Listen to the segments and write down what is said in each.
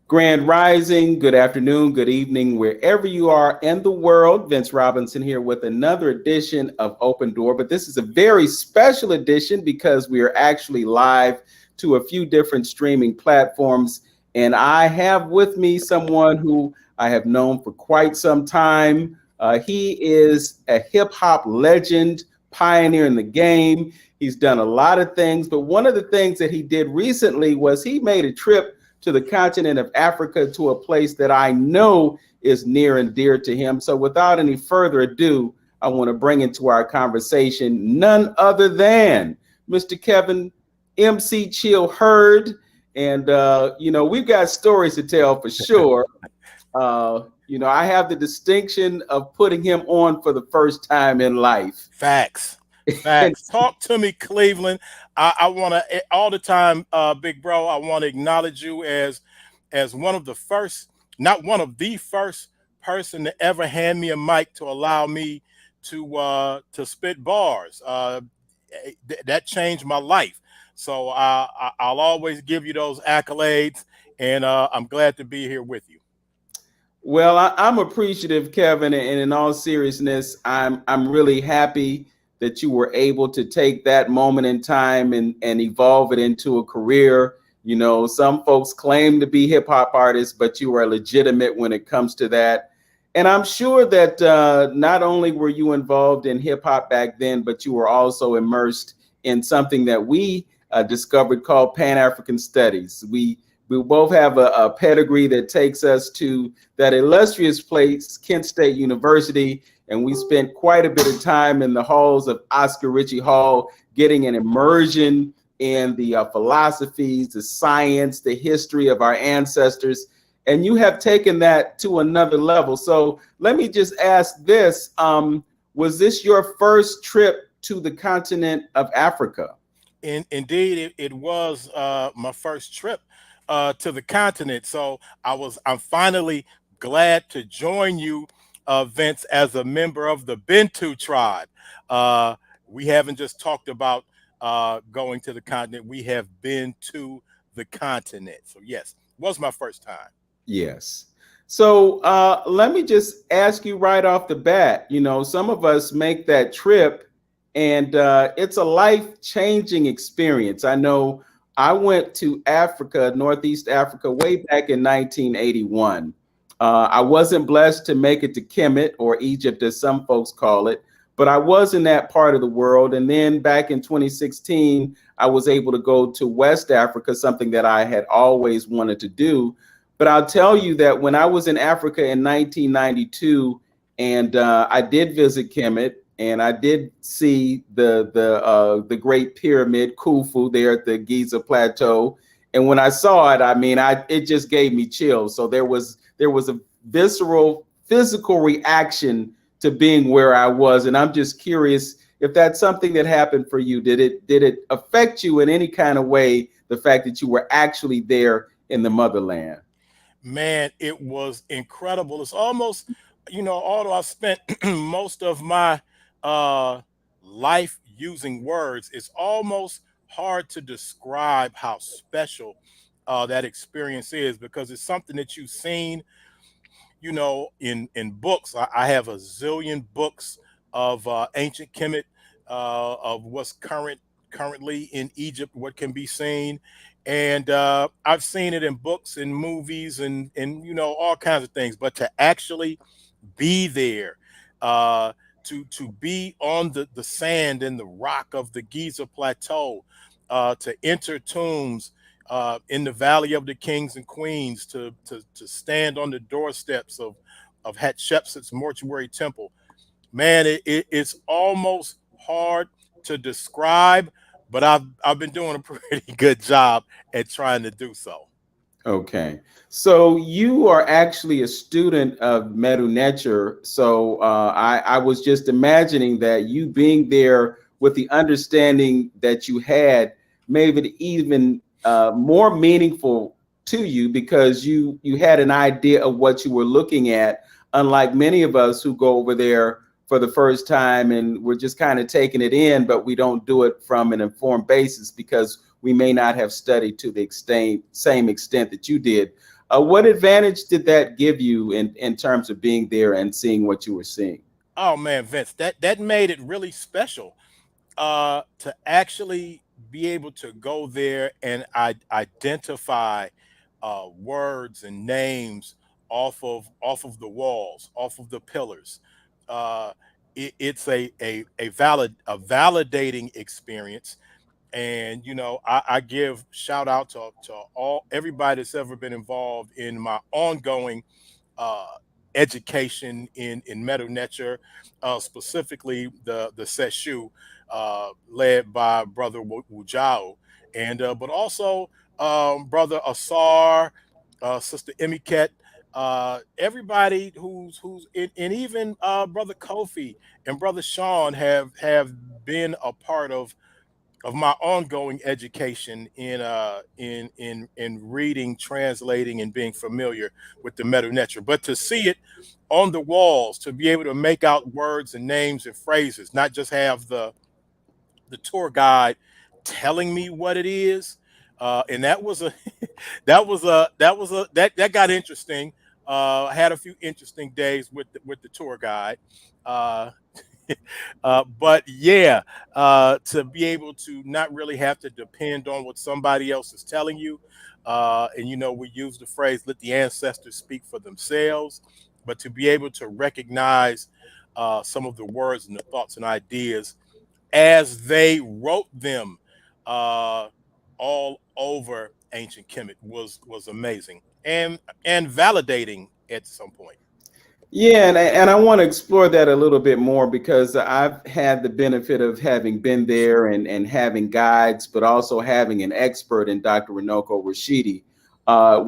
Grand Rising, good afternoon, good evening, wherever you are in the world. Vince Robinson here with another edition of Open Door. But this is a very special edition because we are actually live to a few different streaming platforms. And I have with me someone who I have known for quite some time. He is a hip hop legend, pioneer in the game. He's done a lot of things, but one of the things that he did recently was he made a trip to the continent of Africa, to a place that I know is near and dear to him. So without any further ado, I want to bring into our conversation none other than Mr. Kevin MC Chill Hurd. And, we've got stories to tell for sure. I have the distinction of putting him on for the first time in life. Facts. Facts. Talk to me, Cleveland. I want to all the time, big bro. I want to acknowledge you as one of the first, not one of the first person to ever hand me a mic to allow me to spit bars. That changed my life. So I'll always give you those accolades, and I'm glad to be here with you. Well, I'm appreciative, Kevin, and in all seriousness, I'm really happy that you were able to take that moment in time and evolve it into a career. You know, some folks claim to be hip hop artists, but you are legitimate when it comes to that. And I'm sure that not only were you involved in hip hop back then, but you were also immersed in something that we discovered called Pan-African Studies. We both have a pedigree that takes us to that illustrious place, Kent State University, and we spent quite a bit of time in the halls of Oscar Ritchie Hall, getting an immersion in the philosophies, the science, the history of our ancestors. And you have taken that to another level. So let me just ask this. Was this your first trip to the continent of Africa? Indeed, it was my first trip to the continent. So I'm finally glad to join you, Vince, as a member of the Bantu tribe. We haven't just talked about going to the continent. We have been to the continent. So yes, was my first time. Yes. So let me just ask you right off the bat, some of us make that trip and it's a life-changing experience. I know I went to Africa, Northeast Africa, way back in 1981. I wasn't blessed to make it to Kemet, or Egypt, as some folks call it, but I was in that part of the world. And then back in 2016, I was able to go to West Africa, something that I had always wanted to do. But I'll tell you that when I was in Africa in 1992, and I did visit Kemet, and I did see the Great Pyramid, Khufu, there at the Giza Plateau. And when I saw it, it just gave me chills. So there was a visceral, physical reaction to being where I was. And I'm just curious if that's something that happened for you. Did it affect you in any kind of way, the fact that you were actually there in the motherland? Man, it was incredible. It's almost, although I spent most of my life using words, it's almost hard to describe how special that experience is, because it's something that you've seen, in books. I have a zillion books of ancient Kemet, of what's currently in Egypt, what can be seen. And I've seen it in books and movies and all kinds of things. But to actually be there, to be on the sand and the rock of the Giza Plateau, to enter tombs in the Valley of the Kings and Queens, to stand on the doorsteps of Hatshepsut's mortuary temple. Man, it's almost hard to describe, but I've been doing a pretty good job at trying to do so. Okay. So you are actually a student of Medu Neter. So I was just imagining that you being there with the understanding that you had made it even more meaningful to you, because you had an idea of what you were looking at, unlike many of us who go over there for the first time and we're just kind of taking it in, but we don't do it from an informed basis because we may not have studied to the same extent that you did. What advantage did that give you in terms of being there and seeing what you were seeing? Oh man, Vince, that made it really special to actually be able to go there and identify words and names off of the walls, off of the pillars. Uh, it's a validating experience. And I give shout out to all everybody that's ever been involved in my ongoing uh, education in Meadow Nature, specifically the Seshu, led by Brother Wujao, and but also Brother Asar, Sister Emiket, everybody and even Brother Kofi and Brother Sean have been a part of my ongoing education in reading, translating, and being familiar with the Medu Neter. But to see it on the walls, to be able to make out words and names and phrases, not just have the tour guide telling me what it is, and that was a that got interesting. I had a few interesting days with the tour guide. Uh, but yeah, to be able to not really have to depend on what somebody else is telling you. And we use the phrase, let the ancestors speak for themselves, but to be able to recognize some of the words and the thoughts and ideas as they wrote them all over ancient Kemet was amazing and validating at some point. Yeah, and I want to explore that a little bit more because I've had the benefit of having been there and having guides, but also having an expert in Dr. Runoko Rashidi.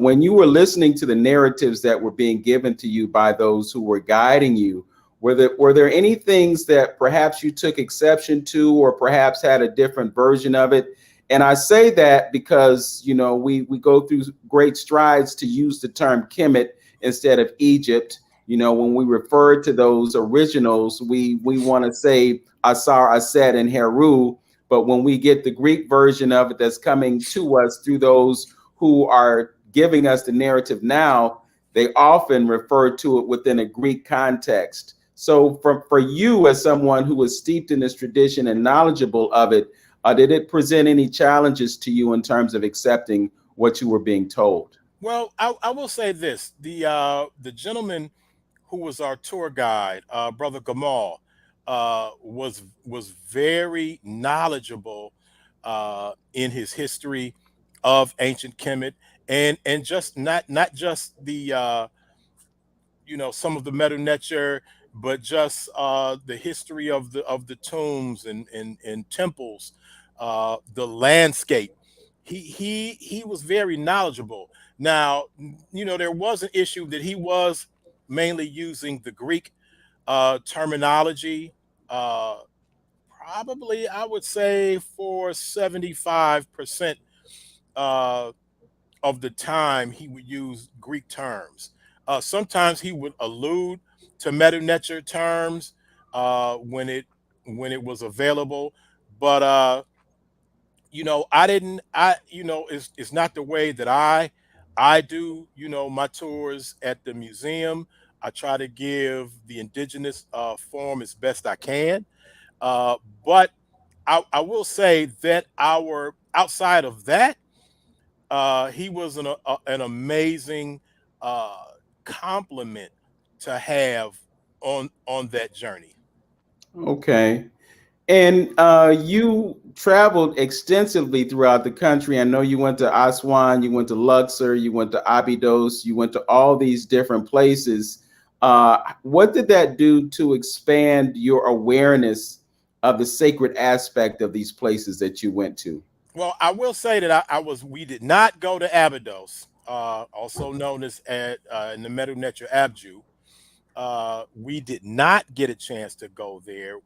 When you were listening to the narratives that were being given to you by those who were guiding you, were there any things that perhaps you took exception to, or perhaps had a different version of it? And I say that because we go through great strides to use the term Kemet instead of Egypt. When we refer to those originals, we want to say Asar, Aset, and Heru. But when we get the Greek version of it that's coming to us through those who are giving us the narrative now, they often refer to it within a Greek context. So for you, as someone who was steeped in this tradition and knowledgeable of it, did it present any challenges to you in terms of accepting what you were being told? Well, I will say this: the gentleman who was our tour guide, Brother Gamal, was very knowledgeable in his history of ancient Kemet, and just not just the some of the Medu Neter, but just the history of the tombs and temples, the landscape. He was very knowledgeable. Now, there was an issue that he was mainly using the Greek terminology. Uh, Probably, I would say, for 75% uh, of the time he would use Greek terms. Sometimes he would allude to Medu Neter terms when it was available, but I didn't. It's not the way that I do. My tours at the museum. I try to give the indigenous form as best I can, uh, but I will say that our outside of that he was an amazing uh, compliment to have on that journey. Okay. And you traveled extensively throughout the country. I know you went to Aswan, you went to Luxor, you went to Abydos, you went to all these different places. What did that do to expand your awareness of the sacred aspect of these places that you went to? Well, I will say that we did not go to Abydos, also known as in the Medu Neter Abju. We did not get a chance to go there.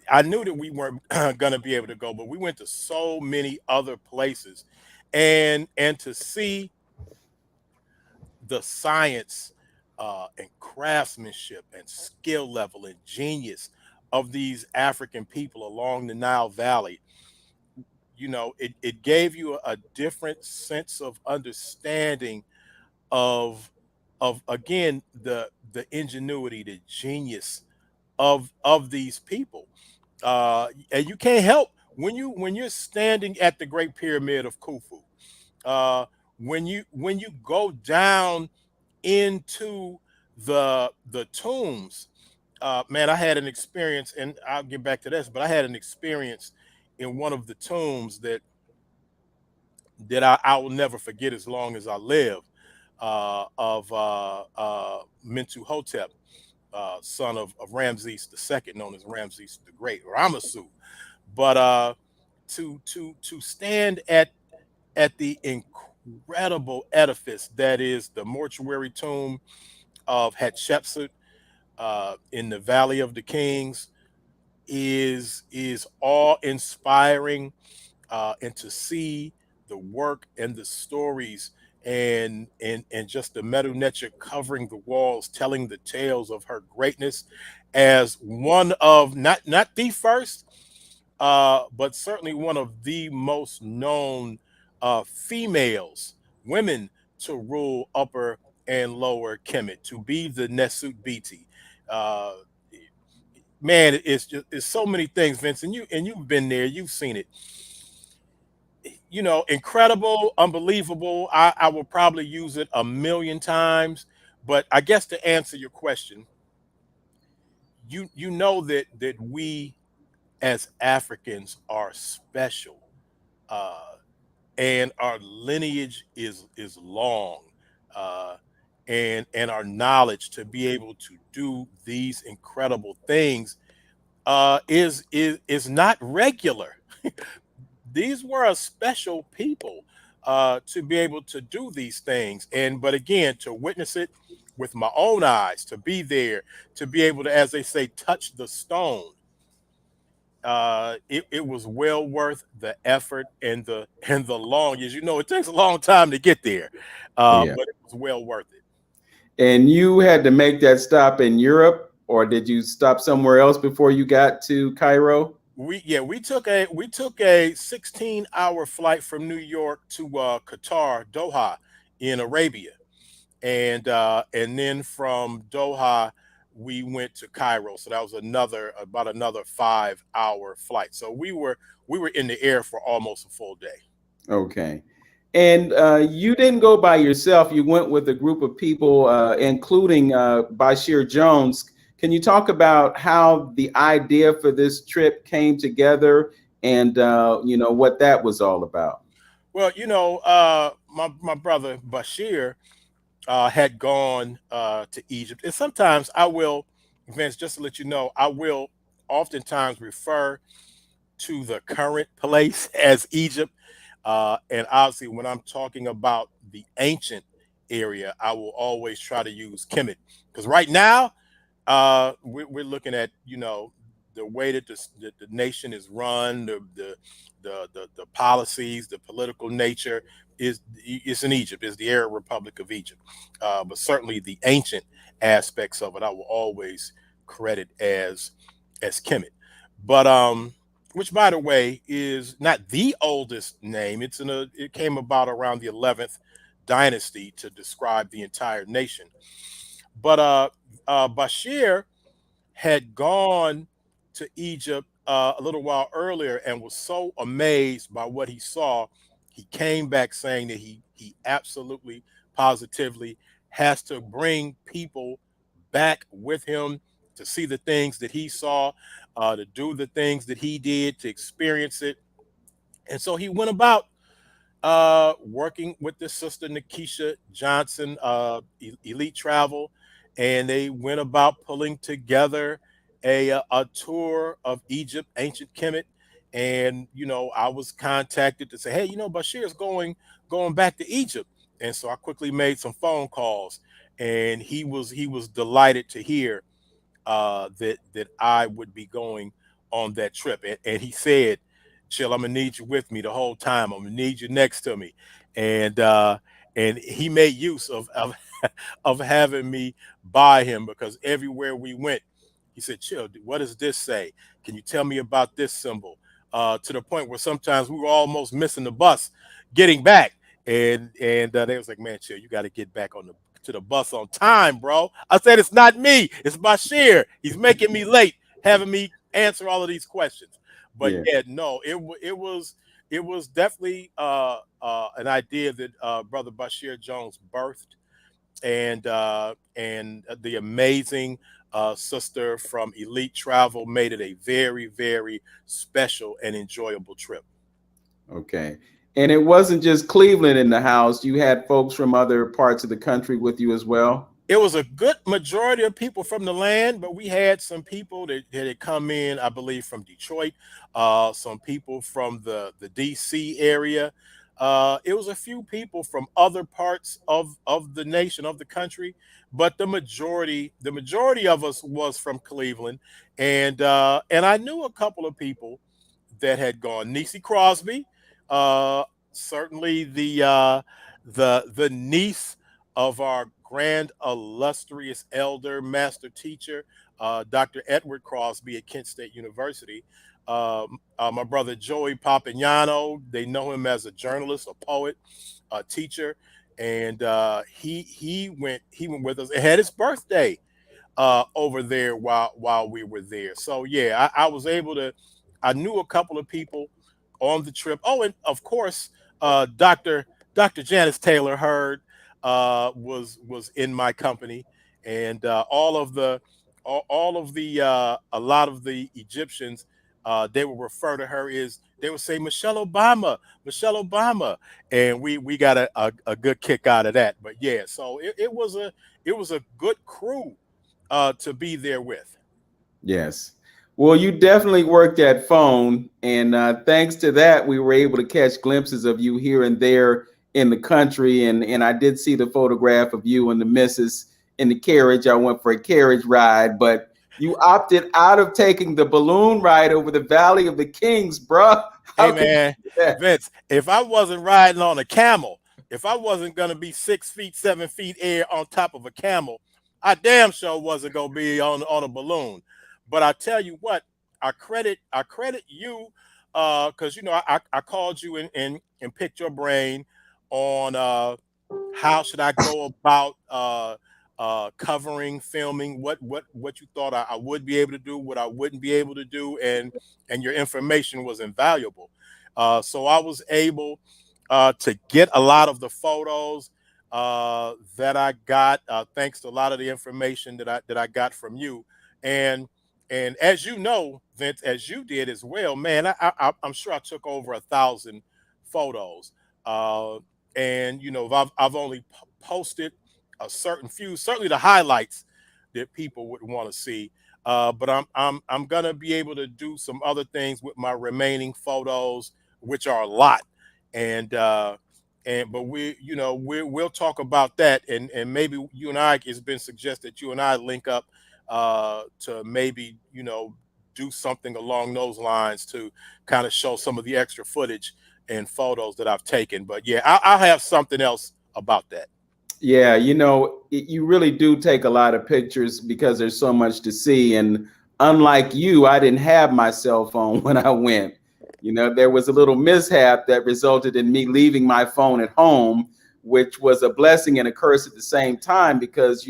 I knew that we weren't going to be able to go, but we went to so many other places, and to see the science and craftsmanship and skill level and genius of these African people along the Nile Valley. it gave you a different sense of understanding of again the ingenuity, the genius of these people. And you can't help when you're standing at the Great Pyramid of Khufu. Uh, when you go down into the tombs, man, I had an experience, and I'll get back to this, but I had an experience in one of the tombs that I will never forget as long as I live, of Mentuhotep, son of Ramses the Second, known as Ramses the Great, Ramasu. But to stand at the incredible edifice that is the mortuary tomb of Hatshepsut, in the Valley of the Kings, is awe inspiring, and to see the work and the stories, and just the Medu Neter covering the walls, telling the tales of her greatness as one of, not the first, but certainly one of the most known females, women, to rule Upper and Lower Kemet, to be the Nesut Biti. Uh, Man, it's so many things, Vince, and you've been there, you've seen it. Incredible, unbelievable. I will probably use it a million times, but I guess to answer your question, you know that we as Africans are special, uh, and our lineage is long, uh, and our knowledge to be able to do these incredible things is not regular. These were a special people, to be able to do these things, and but again, to witness it with my own eyes, to be there, to be able to, as they say, touch the stone. It was well worth the effort and the long, as you know, it takes a long time to get there, Yeah. but it was well worth it. And you had to make that stop in Europe, or did you stop somewhere else before you got to Cairo? We took a 16-hour flight from New York to Qatar, Doha, in Arabia, and then from Doha we went to Cairo. So that was another 5-hour flight. So we were in the air for almost a full day. Okay. And you didn't go by yourself. You went with a group of people, including Basheer Jones. Can you talk about how the idea for this trip came together and, what that was all about? Well, my brother Bashir had gone to Egypt, and sometimes I will, Vince, just to let you know, I will oftentimes refer to the current place as Egypt. And obviously, when I'm talking about the ancient area, I will always try to use Kemet, because right now, we're looking at, the way that the nation is run, the policies, the political nature is in Egypt, is the Arab Republic of Egypt. But certainly the ancient aspects of it, I will always credit as Kemet. But which, by the way, is not the oldest name. It came about around the 11th dynasty to describe the entire nation. But Bashir had gone to Egypt a little while earlier and was so amazed by what he saw, he came back saying that he absolutely, positively has to bring people back with him to see the things that he saw, to do the things that he did, to experience it. And so he went about working with this sister Nikisha Johnson, Elite Travel, and they went about pulling together a tour of Egypt, ancient Kemet. And I was contacted to say, hey, Bashir is going back to Egypt, and so I quickly made some phone calls, and he was delighted to hear that I would be going on that trip. And he said, "Chill, I'm gonna need you with me the whole time. I'm gonna need you next to me." And he made use of of having me by him, because everywhere we went, he said, "Chill, what does this say? Can you tell me about this symbol? to the point where sometimes we were almost missing the bus getting back. And they was like, man, chill, you got to get back on the to the bus on time, bro. I said, it's not me, it's Basheer. He's making me late, having me answer all of these questions. But Yeah. yeah, no, it was definitely an idea that brother Basheer Jones birthed, and the amazing sister from Elite Travel made it a very, very special and enjoyable trip. Okay. And it wasn't just Cleveland in the house. You had folks from other parts of the country with you as well. It was a good majority of people from the land, but we had some people that had come in, I believe, from Detroit, some people from the DC area. It was a few people from other parts of the nation, of the country, but the majority of us was from Cleveland, and I knew a couple of people that had gone. Niecy Crosby, uh, certainly the niece of our grand illustrious elder master teacher, Dr. Edward Crosby at Kent State University. My brother Joey Papignano, they know him as a journalist, a poet, a teacher, and he went with us. It had his birthday over there while we were there. So yeah, I was able to. I knew a couple of people on the trip. Oh, and of course, Doctor Janice Taylor Heard was in my company, and all of the a lot of the Egyptians, they would refer to her as, they would say Michelle Obama, Michelle Obama, and we got a good kick out of that. But yeah, so it was a good crew to be there with. Yes. Well, you definitely worked that phone. And thanks to that, we were able to catch glimpses of you here and there in the country. And I did see the photograph of you and the missus in the carriage. I went for a carriage ride, but you opted out of taking the balloon ride over the Valley of the Kings, bruh. Hey How could you man, do that? Vince, if I wasn't riding on a camel, if I wasn't gonna be 6 feet, 7 feet air on top of a camel, I damn sure wasn't gonna be on a balloon. But I tell you what, I credit you, because you know I called you and picked your brain on how should I go about covering, filming, what you thought I would be able to do, what I wouldn't be able to do, and your information was invaluable. So I was able to get a lot of the photos that I got, thanks to a lot of the information that I got from you, and and as you know, Vince, as you did as well, man, I'm sure I took over 1,000 photos. Uh, and you know, I've only posted a certain few, certainly the highlights that people would want to see. But I'm gonna be able to do some other things with my remaining photos, which are a lot, and but we'll talk about that, and maybe you and I, it's been suggested you and I link up to maybe do something along those lines to kind of show some of the extra footage and photos that I've taken. But yeah, I'll have something else about that. Yeah, you really do take a lot of pictures because there's so much to see. And unlike you, I didn't have my cell phone when I went. There was a little mishap that resulted in me leaving my phone at home, which was a blessing and a curse at the same time because,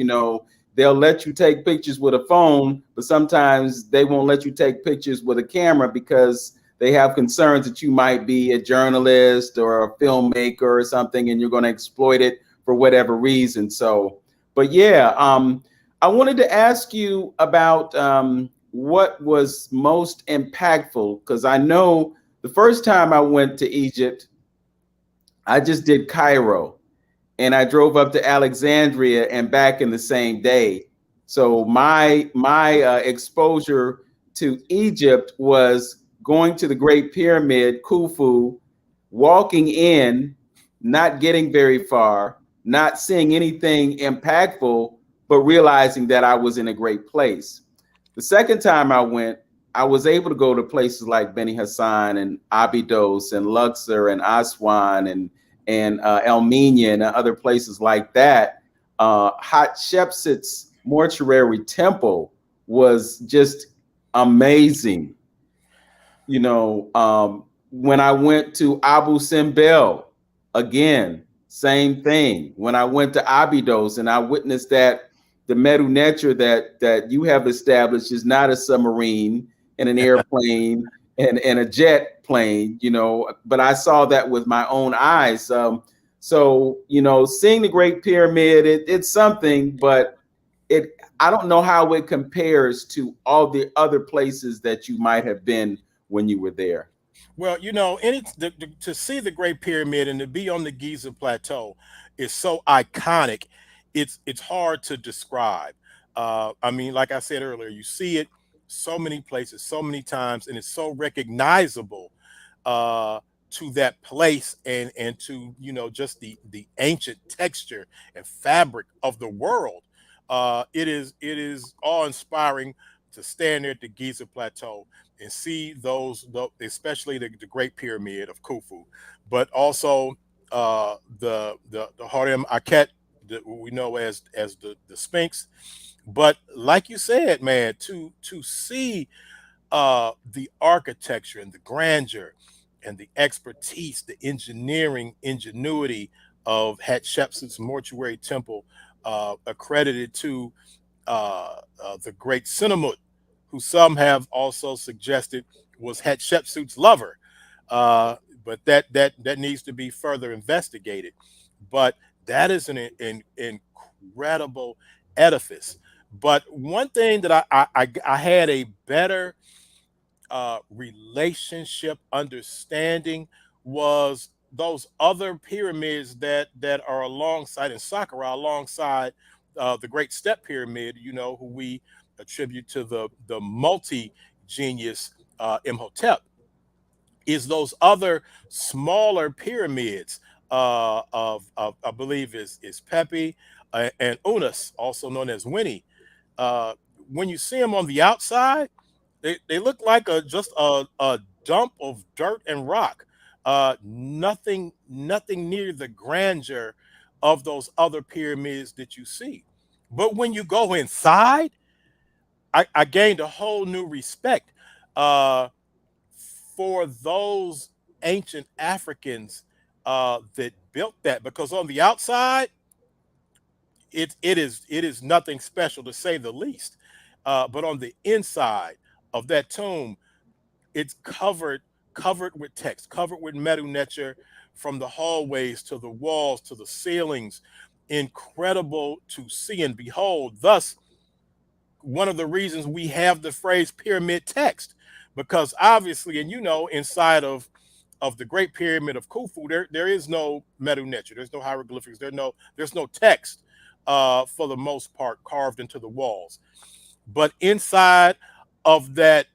they'll let you take pictures with a phone, but sometimes they won't let you take pictures with a camera because they have concerns that you might be a journalist or a filmmaker or something, and you're going to exploit it for whatever reason. So, but yeah, I wanted to ask you about what was most impactful because I know the first time I went to Egypt, I just did Cairo and I drove up to Alexandria and back in the same day. So my exposure to Egypt was going to the Great Pyramid, Khufu, walking in, not getting very far, not seeing anything impactful, but realizing that I was in a great place. The second time I went, I was able to go to places like Beni Hassan and Abydos and Luxor and Aswan and Elmenia and other places like that. Hatshepsut's mortuary temple was just amazing. When I went to Abu Simbel, again, same thing. When I went to Abydos and I witnessed that the Medu Neter that you have established is not a submarine and an airplane and a jet plane, but I saw that with my own eyes. So, seeing the Great Pyramid, it's something, but it I don't know how it compares to all the other places that you might have been when you were there. Well, to see the Great Pyramid and to be on the Giza Plateau is so iconic. It's hard to describe. I mean, like I said earlier, you see it so many places, so many times, and it's so recognizable uh, to that place and to just the ancient texture and fabric of the world. It is awe inspiring to stand there at the Giza Plateau and see especially the Great Pyramid of Khufu, but also the Harem Aket that we know as the Sphinx. But like you said, man, to see the architecture and the grandeur and the expertise, the engineering ingenuity of Hatshepsut's mortuary temple, accredited to the great Sinnamut, who some have also suggested was Hatshepsut's lover. Uh, but that needs to be further investigated. But that is an incredible edifice. But one thing that I had a better relationship understanding was those other pyramids that are alongside in Saqqara, alongside the Great Step Pyramid, who we attribute to the multi genius Imhotep, is those other smaller pyramids of I believe is Pepi and Unas, also known as Winnie. Uh, when you see them on the outside, they look like a dump of dirt and rock. Nothing near the grandeur of those other pyramids that you see. But when you go inside, I gained a whole new respect uh, for those ancient Africans that built that, because on the outside it is nothing special, to say the least. But on the inside of that tomb, it's covered with text, covered with metal netcher, from the hallways to the walls to the ceilings. Incredible to see and behold. Thus, one of the reasons we have the phrase pyramid text, because obviously, and inside of the Great Pyramid of Khufu, there is no metal netcher, there's no hieroglyphics, there's no text for the most part carved into the walls. But inside of that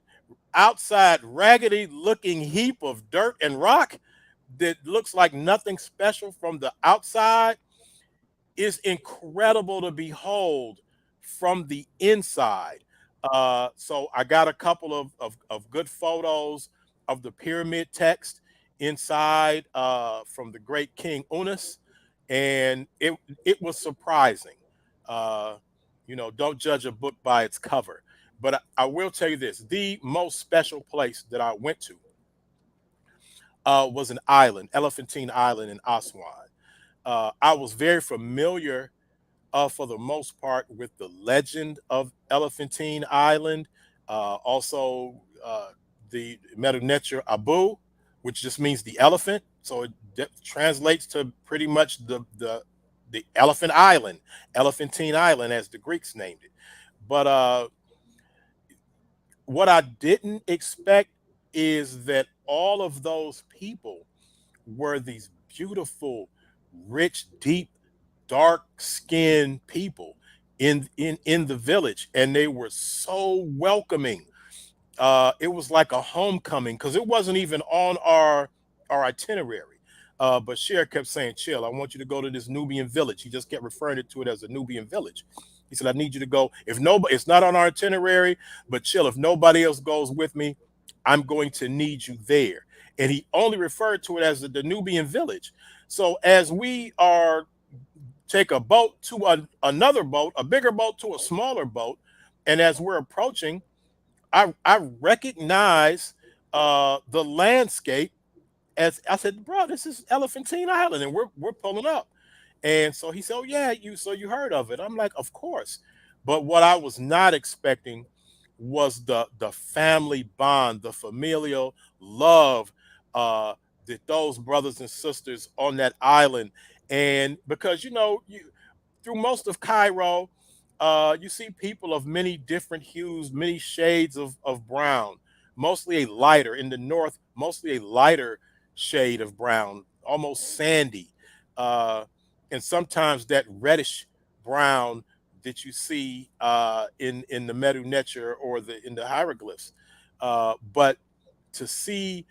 outside raggedy looking heap of dirt and rock that looks like nothing special from the outside is incredible to behold from the inside. So I got a couple of good photos of the pyramid text inside from the great King Unas, and it was surprising. Uh, don't judge a book by its cover. But I will tell you this: the most special place that I went to was an island, Elephantine Island in Aswan. I was very familiar, for the most part, with the legend of Elephantine Island. Also, the Medu Abu, which just means the elephant. So it translates to pretty much the elephant island, Elephantine Island, as the Greeks named it. But what I didn't expect is that all of those people were these beautiful, rich, deep, dark skinned people in the village, and they were so welcoming. It was like a homecoming, because it wasn't even on our itinerary. But Cher kept saying, "Chill, I want you to go to this Nubian village." He just kept referring to it as a Nubian village. He said, "I need you to go. If nobody, it's not on our itinerary, but chill. If nobody else goes with me, I'm going to need you there." And he only referred to it as the Nubian village. So as we are take a boat to another boat, a bigger boat to a smaller boat, and as we're approaching, I recognize the landscape. As I said, bro, this is Elephantine Island, and we're pulling up. And so he said, "Oh yeah, you heard of it?" I'm like, "Of course." But what I was not expecting was the family bond, the familial love that those brothers and sisters on that island. And because through most of Cairo, you see people of many different hues, many shades of brown, mostly a lighter in the north, mostly a lighter shade of brown, almost sandy, uh, and sometimes that reddish brown that you see in the Medu Neter or in the hieroglyphs. But to see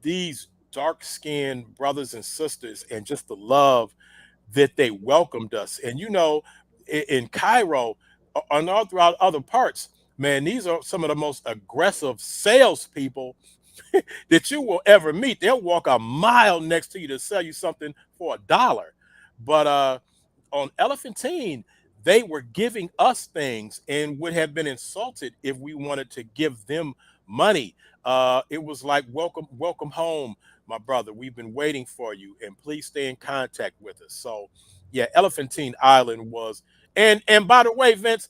these dark skinned brothers and sisters and just the love that they welcomed us. And in Cairo and all throughout other parts, man, these are some of the most aggressive salespeople that you will ever meet. They'll walk a mile next to you to sell you something for $1. But on Elephantine, they were giving us things and would have been insulted if we wanted to give them money. It was like, welcome, welcome home, my brother. We've been waiting for you, and please stay in contact with us. So, yeah, Elephantine Island was, and by the way, Vince,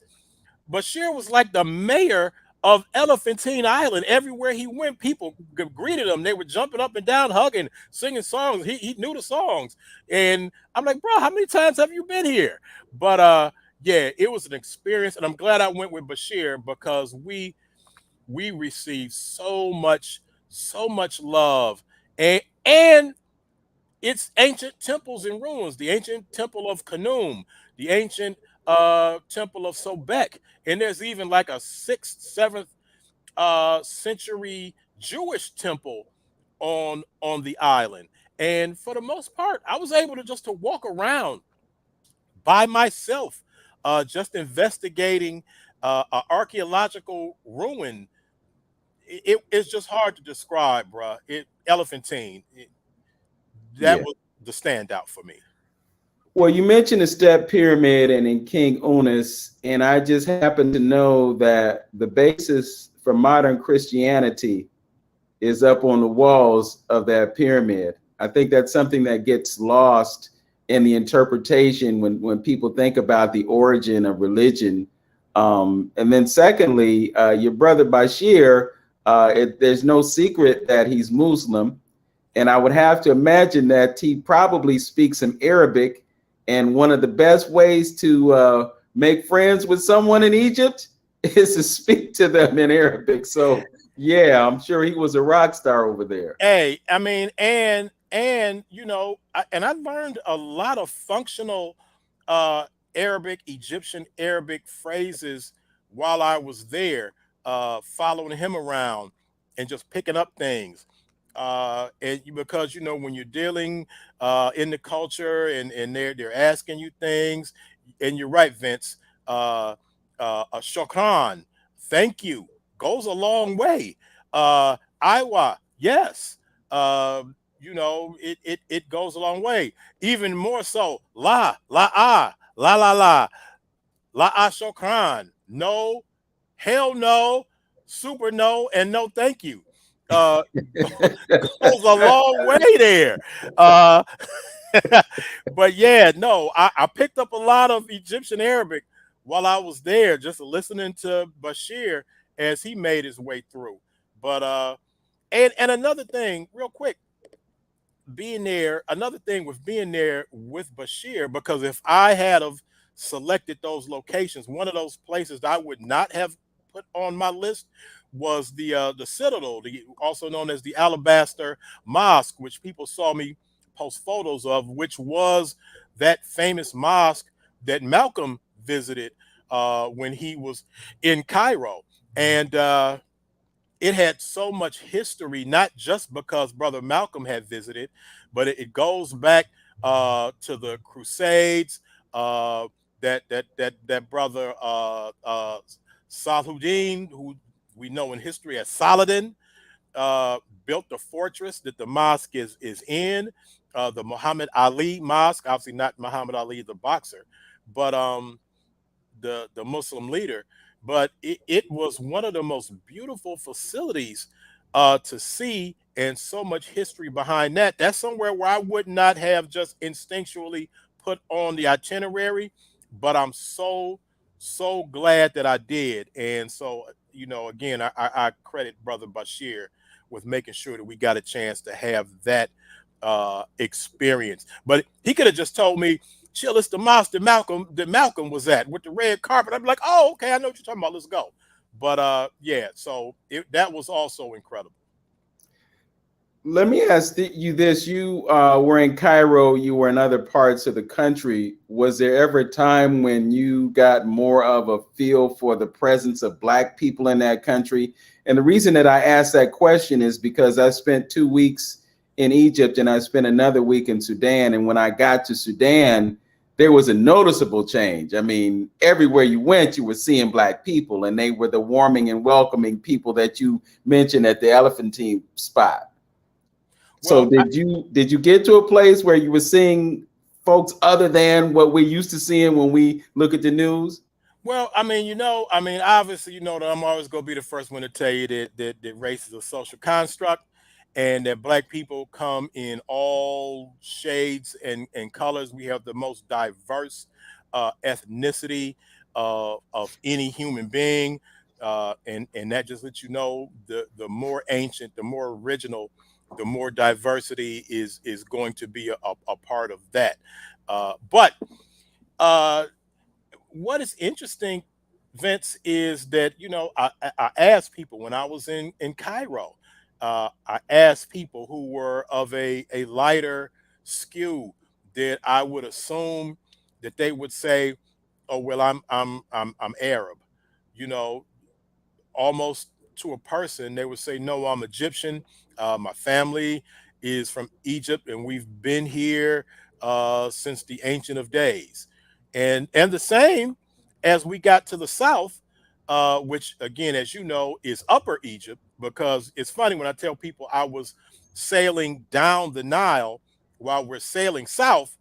Basheer was like the mayor of Elephantine Island. Everywhere he went, people greeted him. They were jumping up and down, hugging, singing songs. He knew the songs, and I'm like, bro, how many times have you been here? But yeah, it was an experience, and I'm glad I went with Basheer because we received so much love, and its ancient temples and ruins, the ancient temple of Khnum, the ancient temple of Sobek, and there's even like a sixth, seventh century Jewish temple on the island. And for the most part, I was able to just to walk around by myself, just investigating an archaeological ruin. It's just hard to describe, bruh. Elephantine, that Yeah. was the standout for me. Well, you mentioned the Step Pyramid and in King Unis, and I just happen to know that the basis for modern Christianity is up on the walls of that pyramid. I think that's something that gets lost in the interpretation when people think about the origin of religion. And then, secondly, your brother Bashir, there's no secret that he's Muslim. And I would have to imagine that he probably speaks some Arabic. And one of the best ways to make friends with someone in Egypt is to speak to them in Arabic. So, yeah, I'm sure he was a rock star over there. Hey, I mean, and and I learned a lot of functional uh Arabic, Egyptian Arabic phrases while I was there, following him around and just picking up things. Because when you're dealing in the culture and they're asking you things, and you're right, Vince. A shokran, thank you, goes a long way. Iwa, yes. It goes a long way. Even more so, la ah shokran. No, hell no, super no, and no thank you. Uh, goes a long way there. Uh, but yeah, no, I picked up a lot of Egyptian Arabic while I was there, just listening to Bashir as he made his way through. But and another thing, real quick, being there, another thing with being there with Bashir, because if I had have selected those locations, one of those places I would not have put on my list was the Citadel, also known as the Alabaster Mosque, which people saw me post photos of, which was that famous mosque that Malcolm visited when he was in Cairo. And it had so much history, not just because Brother Malcolm had visited, but it goes back to the Crusades. Uh, that brother Salahuddin, who we know in history as Saladin, built the fortress that the mosque is in. The Muhammad Ali Mosque, obviously not Muhammad Ali the boxer, but the Muslim leader. But it was one of the most beautiful facilities to see, and so much history behind that. That's somewhere where I would not have just instinctually put on the itinerary, but I'm so glad that I did. And so, again, I credit Brother Bashir with making sure that we got a chance to have that experience. But he could have just told me, "Chill, it's the mouse that Malcolm was at with the red carpet." I'd be like, "Oh, okay, I know what you're talking about. Let's go." But yeah, so that was also incredible. Let me ask you this. You were in Cairo, you were in other parts of the country. Was there ever a time when you got more of a feel for the presence of Black people in that country? And the reason that I asked that question is because I spent 2 weeks in Egypt and I spent another week in Sudan. And when I got to Sudan, there was a noticeable change. I mean, everywhere you went, you were seeing Black people, and they were the warming and welcoming people that you mentioned at the Elephantine spot. So Well, did you get to a place where you were seeing folks other than what we're used to seeing when we look at the news? well, obviously, that I'm always gonna be the first one to tell you that race is a social construct, and that Black people come in all shades and colors. We have the most diverse ethnicity of any human being, and that just lets you know the more ancient, the more original, the more diversity is going to be a part of that. But uh, what is interesting, Vince, is that I asked people when I was in Cairo. I asked people who were of a lighter skew that I would assume that they would say, "Oh well, I'm Arab," you know, almost to a person, they would say, "No, I'm Egyptian. My family is from Egypt, and we've been here since the ancient of days." And the same as we got to the south, which again, as you know, is Upper Egypt. Because it's funny when I tell people I was sailing down the Nile while we're sailing south,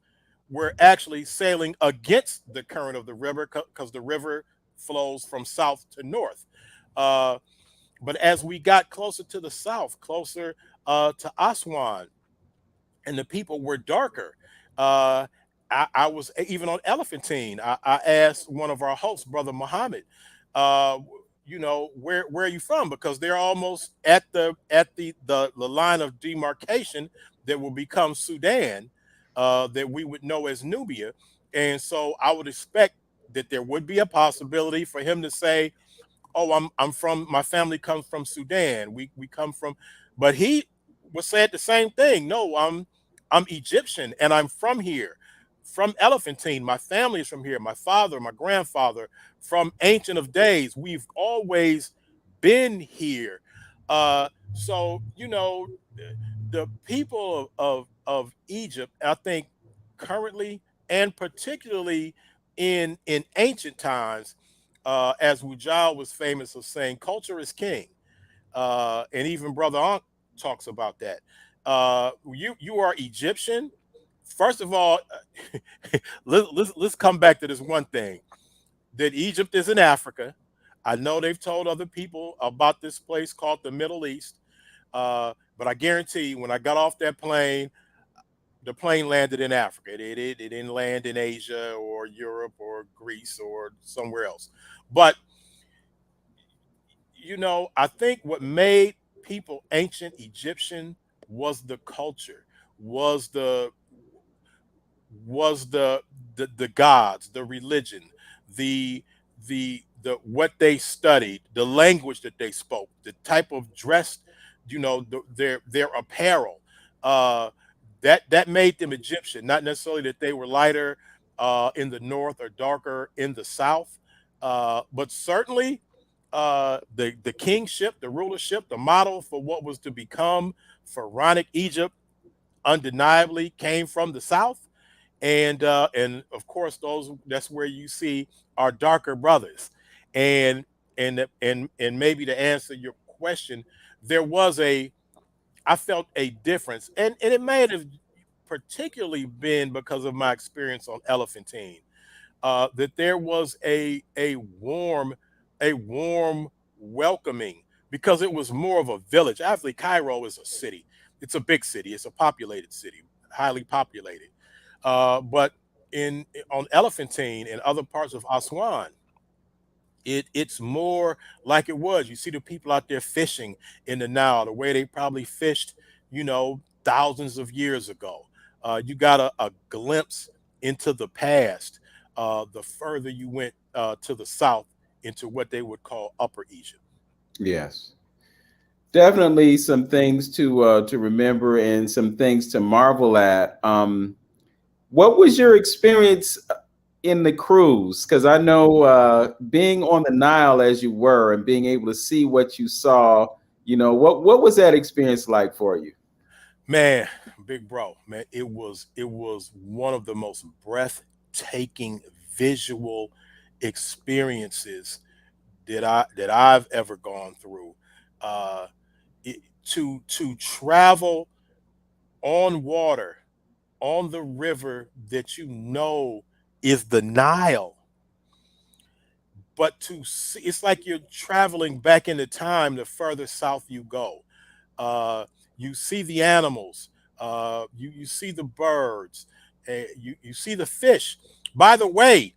we're actually sailing against the current of the river because the river flows from south to north. Uh, but as we got closer to the south, closer to Aswan, and the people were darker, uh, I was even on Elephantine. I asked one of our hosts, Brother Muhammad, uh, where are you from? Because they're almost at the line of demarcation that will become Sudan, that we would know as Nubia. And so I would expect that there would be a possibility for him to say, "Oh, I'm from, my family comes from Sudan. We come from," but he was said the same thing. "No, I'm Egyptian and I'm from here, from Elephantine. My family is from here. My father, my grandfather, from ancient of days. We've always been here." So the people of Egypt, I think, currently and particularly in ancient times, as Wujal was famous for saying, "Culture is king," and even Brother Ankh talks about that. You are Egyptian. First of all, let's come back to this one thing, that Egypt is in Africa. I know they've told other people about this place called the Middle East, but I guarantee you, when I got off that plane, the plane landed in Africa. It didn't land in Asia or Europe or Greece or somewhere else. But I think what made people ancient Egyptian was the culture, was the gods, the religion, the what they studied, the language that they spoke, the type of dress, their apparel. Uh, that made them Egyptian. Not necessarily that they were lighter in the north or darker in the south, but certainly the kingship, the rulership, the model for what was to become pharaonic Egypt undeniably came from the south. And of course, that's where you see our darker brothers. And and and maybe to answer your question, there was a I felt a difference, and it may have particularly been because of my experience on Elephantine, that there was a warm welcoming because it was more of a village. Actually, Cairo is a city. It's a big city. It's a populated city, highly populated. But in on Elephantine and other parts of Aswan, it's more like it was. You see the people out there fishing in the Nile, the way they probably fished, thousands of years ago. You got a glimpse into the past. The further you went to the south into what they would call Upper Egypt. Yes. Definitely some things to remember and some things to marvel at. What was your experience in the cruise? Because I know being on the Nile as you were and being able to see what you saw, what was that experience like for you? Man, big bro, man, it was one of the most breathtaking visual experiences that I've ever gone through. Uh, to travel on water, on the river that is the Nile, but to see, it's like you're traveling back into time the further south you go. uh, you see the animals, you see the birds, you see the fish. By the way,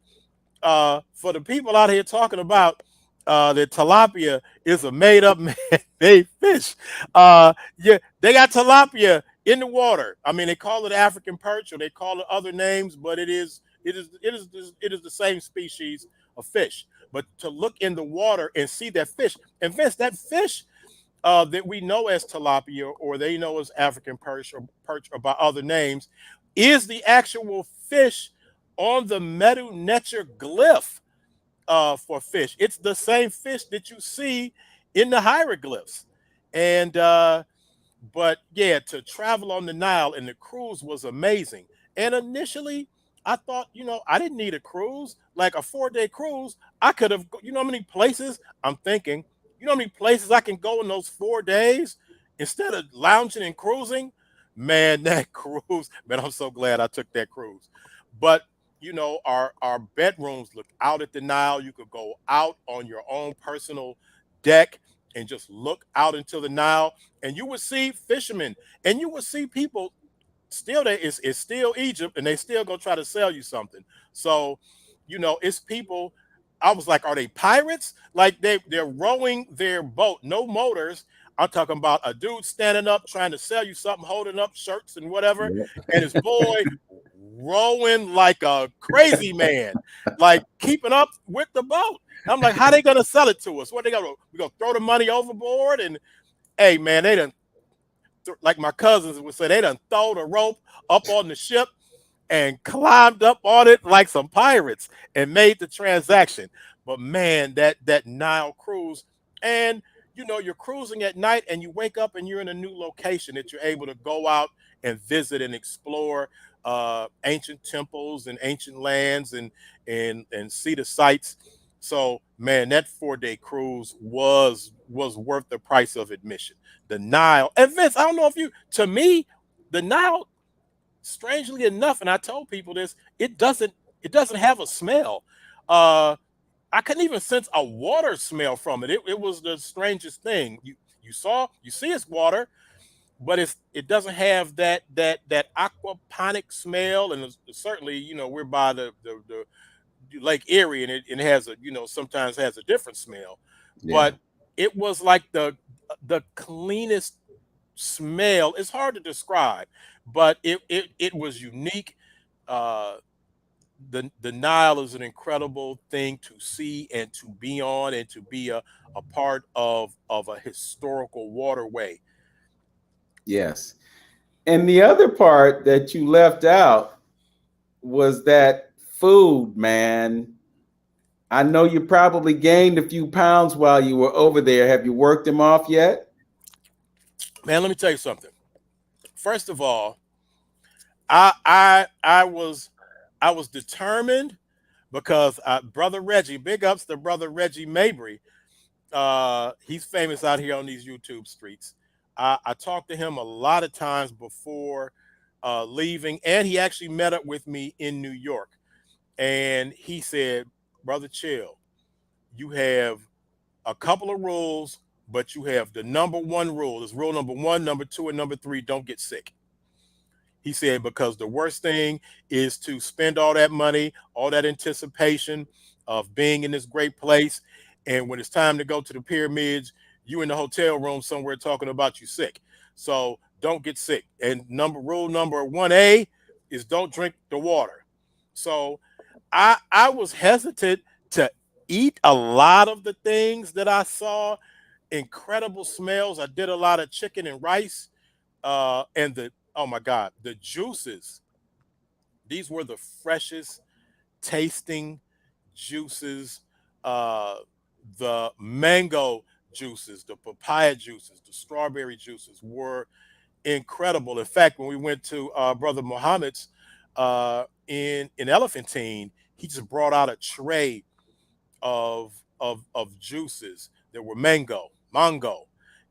for the people out here talking about that tilapia is a made up made fish, yeah, they got tilapia in the water. I mean, they call it African perch or they call it other names, but it is the same species of fish. But to look in the water and see that fish, and Vince, that fish that we know as tilapia or they know as African perch or by other names is the actual fish on the Medu Neter glyph for fish. It's the same fish that you see in the hieroglyphs. And but yeah, to travel on the Nile and the cruise was amazing. And initially, I thought, I didn't need a cruise, like a 4-day cruise. I could have, how many places I'm thinking, how many places I can go in those 4 days instead of lounging and cruising? Man, that cruise, man, I'm so glad I took that cruise. But our bedrooms look out at the Nile. You could go out on your own personal deck and just look out into the Nile, and you would see fishermen, and you would see people still there. It's still Egypt, and they still gonna try to sell you something. So, it's people. I was like, are they pirates? Like they're rowing their boat, no motors. I'm talking about a dude standing up trying to sell you something, holding up shirts and whatever, and his boy rowing like a crazy man, like keeping up with the boat. I'm like, how they gonna sell it to us? What they gonna we gonna throw the money overboard? And hey, man, they done like my cousins would say, they done throw the rope up on the ship and climbed up on it like some pirates and made the transaction. But man, that Nile cruise, and you're cruising at night and you wake up and you're in a new location that you're able to go out and visit and explore ancient temples and ancient lands and see the sights. So man, that 4-day cruise was worth the price of admission. The Nile, and Vince, I don't know if you, to me, the Nile, strangely enough, and I told people this, it doesn't have a smell. Uh, I couldn't even sense a water smell from it. It was the strangest thing. You see it's water, but it doesn't have that aquaponic smell, and certainly we're by the Lake Erie, and it has a sometimes has a different smell, Yeah. but it was like the cleanest smell. It's hard to describe, but it was unique. Uh, the Nile is an incredible thing to see and to be on and to be a part of a historical waterway. Yes. And the other part that you left out was that food, man. I know you probably gained a few pounds while you were over there. Have you worked them off yet? Man, let me tell you something. First of all, I was determined because brother Reggie, big ups to brother Reggie Mabry. He's famous out here on these YouTube streets. I talked to him a lot of times before leaving, and he actually met up with me in New York. And he said, "Brother, chill. You have a couple of rules, but you have the number one rule. It's rule number one, number two, and number three: don't get sick. He said, because the worst thing is to spend all that money, all that anticipation of being in this great place. And when it's time to go to the pyramids, you in the hotel room somewhere talking about you sick. So don't get sick. And rule number 1A is don't drink the water. So I was hesitant to eat a lot of the things that I saw. Incredible smells. I did a lot of chicken and rice. And the oh my God, the juices. These were the freshest tasting juices. Uh, the mango juices, the papaya juices, the strawberry juices were incredible. In fact, when we went to Brother Muhammad's in Elephantine, he just brought out a tray of juices that were mango,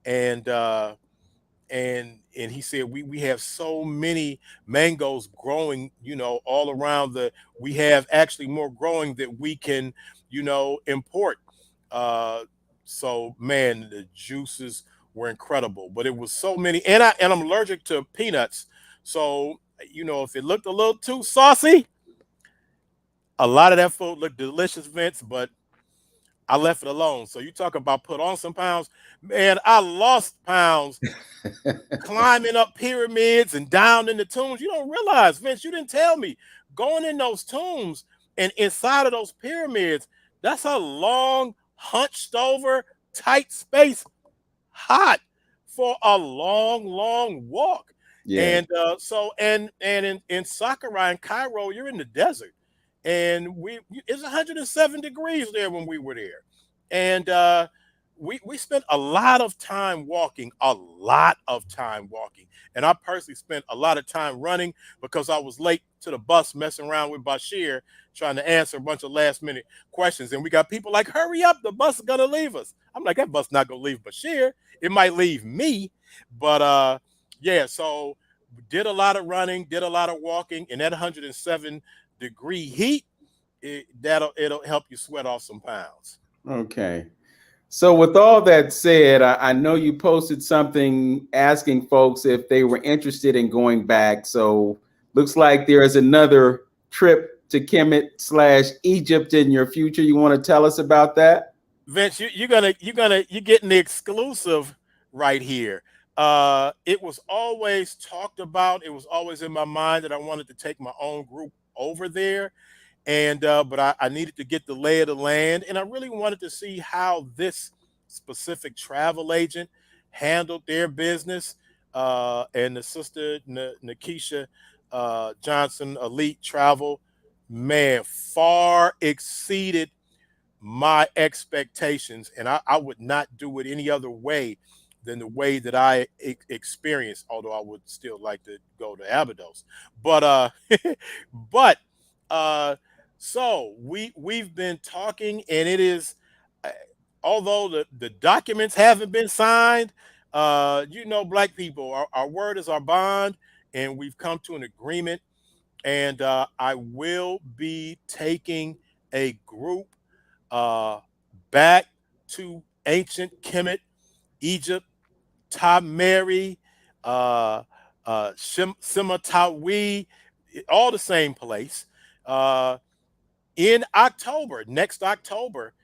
and and he said we have so many mangoes growing, all around we have actually more growing that we can, import. uh so man, the juices were incredible, but it was so many, and I'm allergic to peanuts. So if it looked a little too saucy, a lot of that food looked delicious, Vince, but I left it alone. So you talk about put on some pounds. Man, I lost pounds climbing up pyramids and down in the tombs. You don't realize, Vince, you didn't tell me. Going in those tombs and inside of those pyramids, that's a long, hunched over, tight space, hot for a long, long walk. Yeah. And and in Saqqara in Cairo, you're in the desert, and it's 107 degrees there when we were there, and we spent a lot of time walking, and I personally spent a lot of time running because I was late to the bus messing around with Basheer trying to answer a bunch of last minute questions, and we got people like, hurry up, the bus is gonna leave us. I'm like, that bus not gonna leave Basheer. It might leave me, but yeah. So did a lot of running, did a lot of walking, and that 107-degree heat, it'll help you sweat off some pounds. Okay. So, with all that said, I know you posted something asking folks if they were interested in going back. So, looks like there is another trip to Kemet slash Egypt in your future. You want to tell us about that? Vince, you're getting the exclusive right here. It was always talked about. It was always in my mind that I wanted to take my own group over there, and but I needed to get the lay of the land, and I really wanted to see how this specific travel agent handled their business. And the sister Nikisha Johnson, Elite Travel, man, far exceeded my expectations, and I would not do it any other way than the way that I experienced. Although I would still like to go to Abydos, but but uh, so we've been talking, and it is, uh, although the documents haven't been signed, black people, our word is our bond, and we've come to an agreement, and I will be taking a group uh, back to ancient Kemet, Egypt, Mary, uh, Simatawi, all the same place, uh, in October, next October,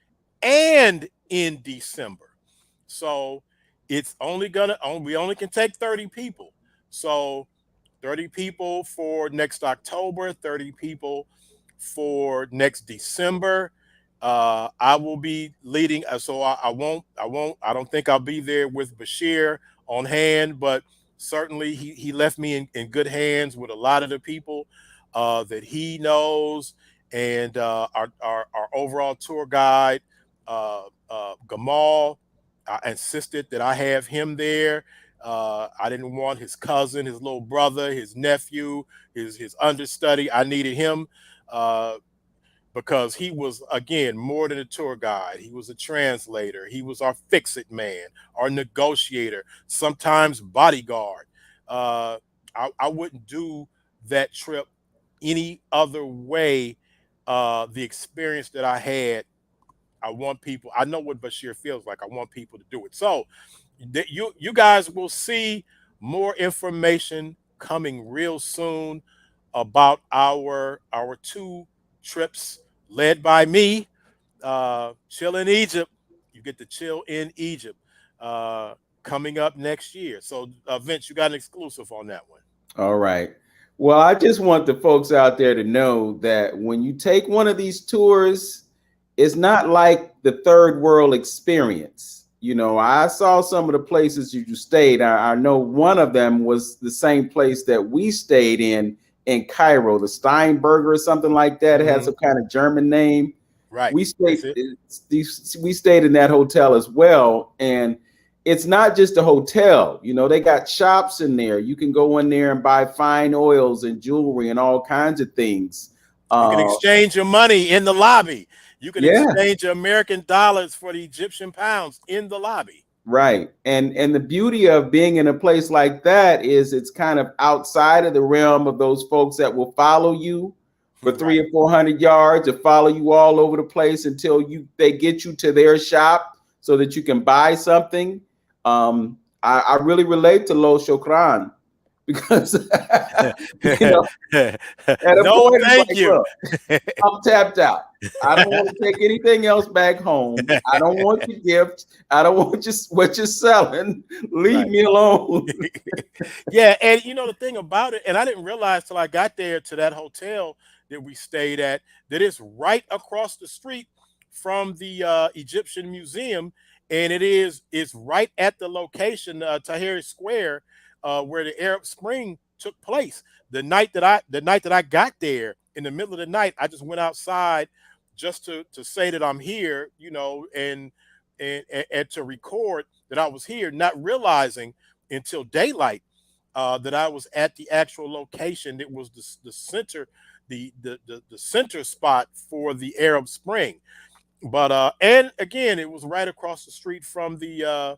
and in December. So it's we only can take 30 people. So 30 people for next October, 30 people for next December. I will be leading, so I don't think I'll be there with Basheer on hand, but certainly he left me in good hands with a lot of the people that he knows, and our overall tour guide, Gamal. I insisted that I have him there. I didn't want his cousin, his little brother, his nephew, his understudy. I needed him uh, because he was, again, more than a tour guide. He was a translator. He was our fix-it man, our negotiator, sometimes bodyguard. Uh, I wouldn't do that trip any other way. The experience that I had, I want people. I know what Basheer feels like. I want people to do it. So you guys will see more information coming real soon about our two trips led by me. Chill in Egypt. You get to chill in Egypt coming up next year. So Vince, you got an exclusive on that one. All right. Well, I just want the folks out there to know that when you take one of these tours, it's not like the third world experience. You know, I saw some of the places you stayed. I know one of them was the same place that we stayed in Cairo, the Steinberger or something like that. It has Hmm. some kind of German name. Right. We stayed That's it. we stayed in that hotel as well, and it's not just a hotel. You know, they got shops in there. You can go in there and buy fine oils and jewelry and all kinds of things. You can uh exchange your money in the lobby. You can yeah, exchange your American dollars for the Egyptian pounds in the lobby. right. And the beauty of being in a place like that is it's kind of outside of the realm of those folks that will follow you for three Right. or 400 yards, or follow you all over the place until they get you to their shop so that you can buy something. I really relate to Lo Shokran because you know, at a No, point it's thank like, you. look, I'm tapped out. I don't want to take anything else back home. I don't want your gift. I don't want what you're selling. Leave Right. me alone. Yeah, and you know the thing about it, and I didn't realize till I got there to that hotel that we stayed at that it's right across the street from the Egyptian Museum, and it's right at the location, Tahrir Square, where the Arab Spring took place. The night that I got there, in the middle of the night, I just went outside just to say that I'm here, and to record that I was here, not realizing until daylight that I was at the actual location. It was the center, the center spot for the Arab Spring. But and again, it was right across the street from the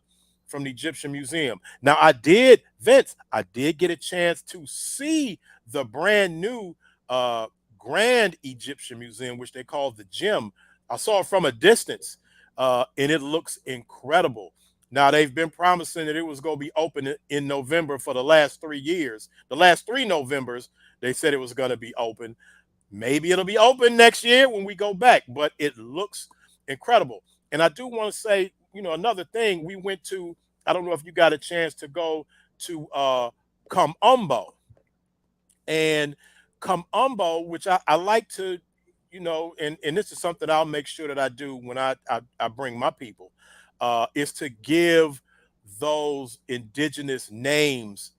Egyptian Museum. Now I did, Vince, I did get a chance to see the brand new uh Grand Egyptian Museum, which they call the Gym. I saw it from a distance, and it looks incredible. Now they've been promising that it was going to be open in November for the last 3 years. The last three Novembers, they said it was going to be open. Maybe it'll be open next year when we go back, but it looks incredible. And I do want to say, another thing, we went to, I don't know if you got a chance to go to Umbo. And which I like to, and this is something I'll make sure that I do when I bring my people, is to give those indigenous names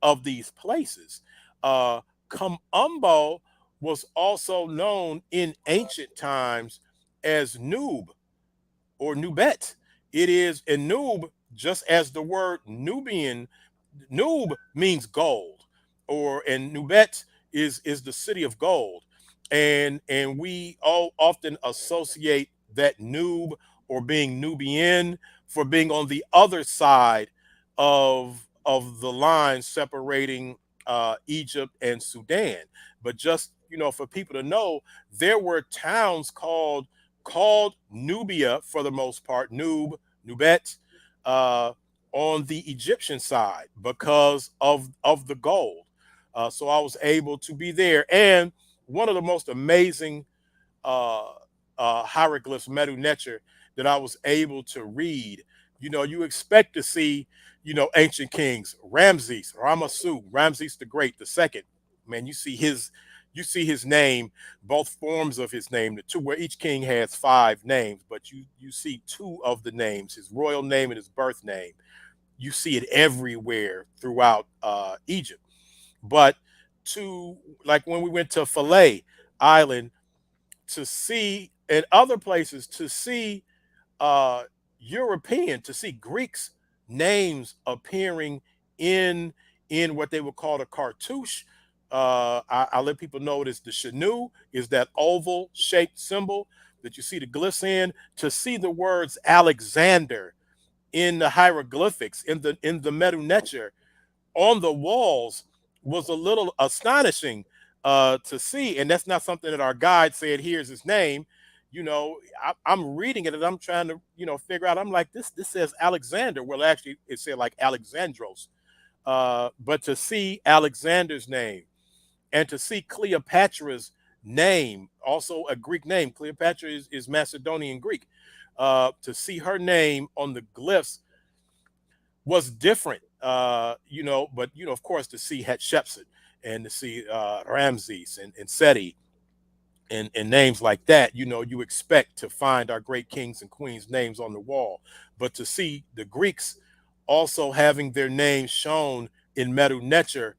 of these places. Uh, Umbo was also known in ancient times as Nub or Nubet. It is a Nub, just as the word Nubian. Nub means gold, and Nubet is the city of gold, and we all often associate that Nub or being Nubian for being on the other side of the line separating Egypt and Sudan. But just for people to know, there were towns called Nubia for the most part, Nubet, uh, on the Egyptian side because of the gold. So I was able to be there, and one of the most amazing uh, hieroglyphs, Medu Neter, that I was able to read. You expect to see, ancient kings, Ramses, Ramasu, Ramses the Great, the second. Man, you see his name, both forms of his name, the two where each king has five names, but you see two of the names, his royal name and his birth name. You see it everywhere throughout Egypt. But to like when we went to Philae Island to see, and other places to see uh, to see Greeks' names appearing in in what they would call the cartouche. I let people know it is the Shanu, is that oval shaped symbol that you see the glyphs in. To see the words Alexander in the hieroglyphics in the Medu Neter on the walls was a little astonishing to see. And that's not something that our guide said, here's his name. I'm reading it and I'm trying to, figure out. I'm like, this says Alexander. Well, actually, it said like Alexandros. But to see Alexander's name and to see Cleopatra's name, also a Greek name, Cleopatra is Macedonian Greek. To see her name on the glyphs was different, but of course, to see Hatshepsut and to see Ramses and Seti and names like that, you expect to find our great kings and queens names on the wall. But to see the Greeks also having their names shown in Medu Neter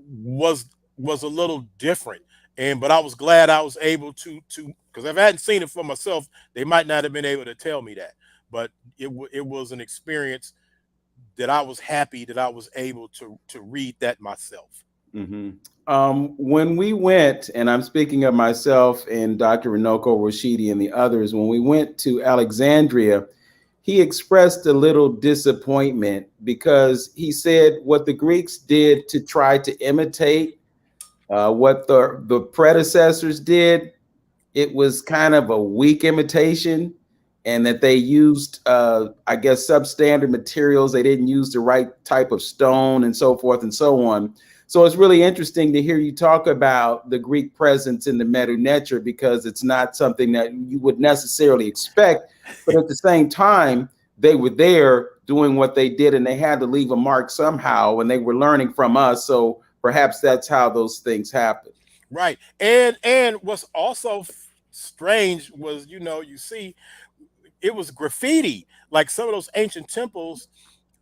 was was a little different. And but I was glad I was able to, because if I hadn't seen it for myself, they might not have been able to tell me that. But it was an experience that I was happy that I was able to read that myself. Hmm. When we went, and I'm speaking of myself and Dr. Runoko Rashidi and the others, when we went to Alexandria, he expressed a little disappointment because he said what the Greeks did to try to imitate what the predecessors did, it was kind of a weak imitation, and that they used I guess substandard materials. They didn't use the right type of stone and so forth and so on. So it's really interesting to hear you talk about the Greek presence in the Medu Neter, because it's not something that you would necessarily expect, but at the same time they were there doing what they did and they had to leave a mark somehow, and they were learning from us. So perhaps that's how those things happen. Right. And what's also strange was, you see it was graffiti. Like some of those ancient temples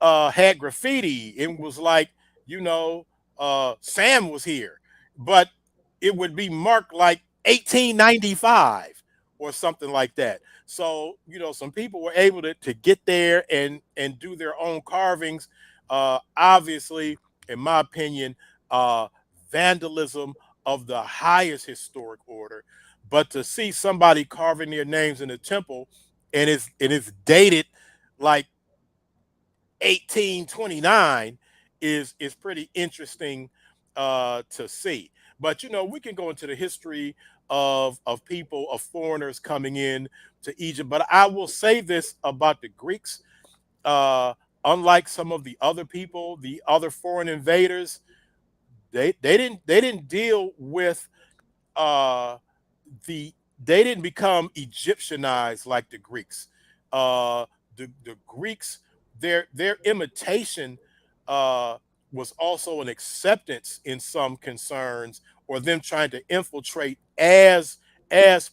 had graffiti. It was like, you know, Sam was here, but it would be marked like 1895 or something like that. So, some people were able to get there and do their own carvings. Obviously, in my opinion, uh, vandalism of the highest historic order. But to see somebody carving their names in the temple and it's dated like 1829 is pretty interesting to see. But we can go into the history of people, of foreigners coming in to Egypt. But I will say this about the Greeks: uh, unlike some of the other people, the other foreign invaders, they didn't deal with uh, they didn't become Egyptianized like the Greeks. Uh, the Greeks, their imitation uh, was also an acceptance in some concerns, or them trying to infiltrate as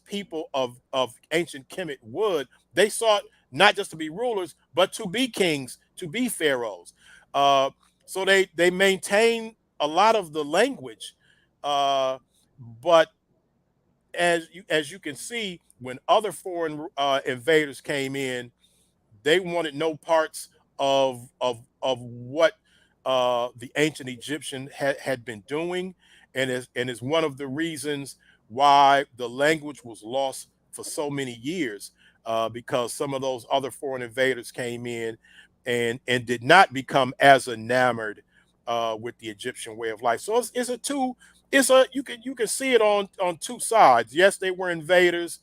people of ancient Kemet would. They sought not just to be rulers, but to be kings, to be pharaohs. Uh, so they maintain a lot of the language, uh, but as you can see, when other foreign invaders came in, they wanted no parts of what the ancient Egyptian had been doing, and is one of the reasons why the language was lost for so many years, because some of those other foreign invaders came in and did not become as enamored with the Egyptian way of life. So it's a two. You can see it on two sides. Yes, they were invaders.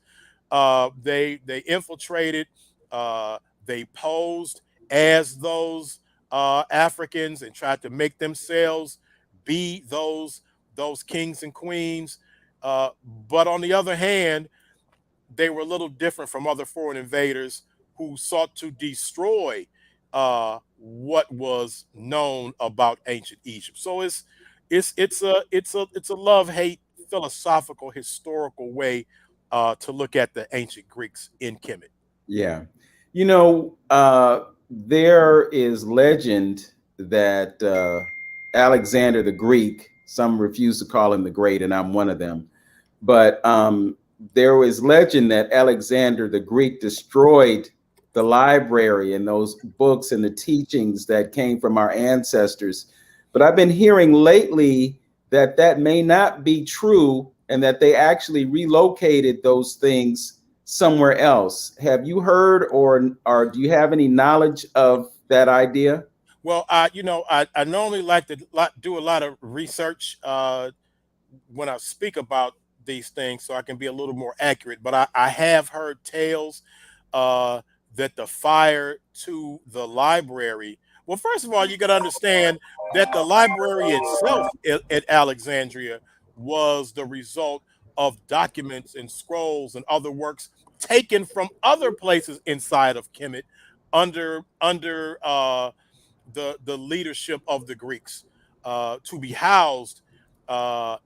They infiltrated. They posed as those Africans and tried to make themselves be those kings and queens. But on the other hand, they were a little different from other foreign invaders who sought to destroy what was known about ancient Egypt. So it's a love hate philosophical historical way to look at the ancient Greeks in Kemet. Yeah. There is legend that Alexander the Greek, some refuse to call him the Great, and I'm one of them, but there was legend that Alexander the Greek destroyed the library and those books and the teachings that came from our ancestors. But I've been hearing lately that that may not be true, and that they actually relocated those things somewhere else. Have you heard, or do you have any knowledge of that idea? Well, I normally like to do a lot of research when I speak about these things so I can be a little more accurate. But I have heard tales uh, that the fire to the library. Well, first of all, you got to understand that the library itself at Alexandria was the result of documents and scrolls and other works taken from other places inside of Kemet under the leadership of the Greeks to be housed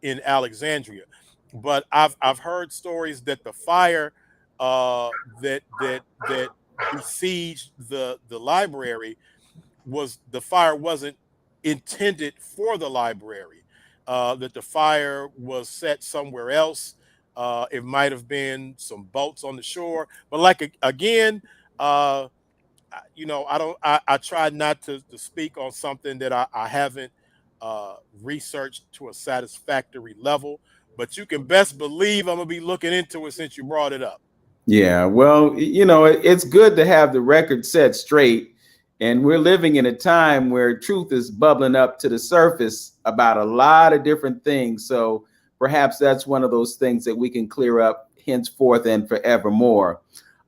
in Alexandria. But I've heard stories that the fire that besieged the library was the fire wasn't intended for the library. That the fire was set somewhere else. It might have been some boats on the shore, but like again, I don't. I try not to speak on something that I haven't researched to a satisfactory level. But you can best believe I'm gonna be looking into it since you brought it up. Yeah, well, it's good to have the record set straight. And we're living in a time where truth is bubbling up to the surface about a lot of different things. So perhaps that's one of those things that we can clear up henceforth and forevermore.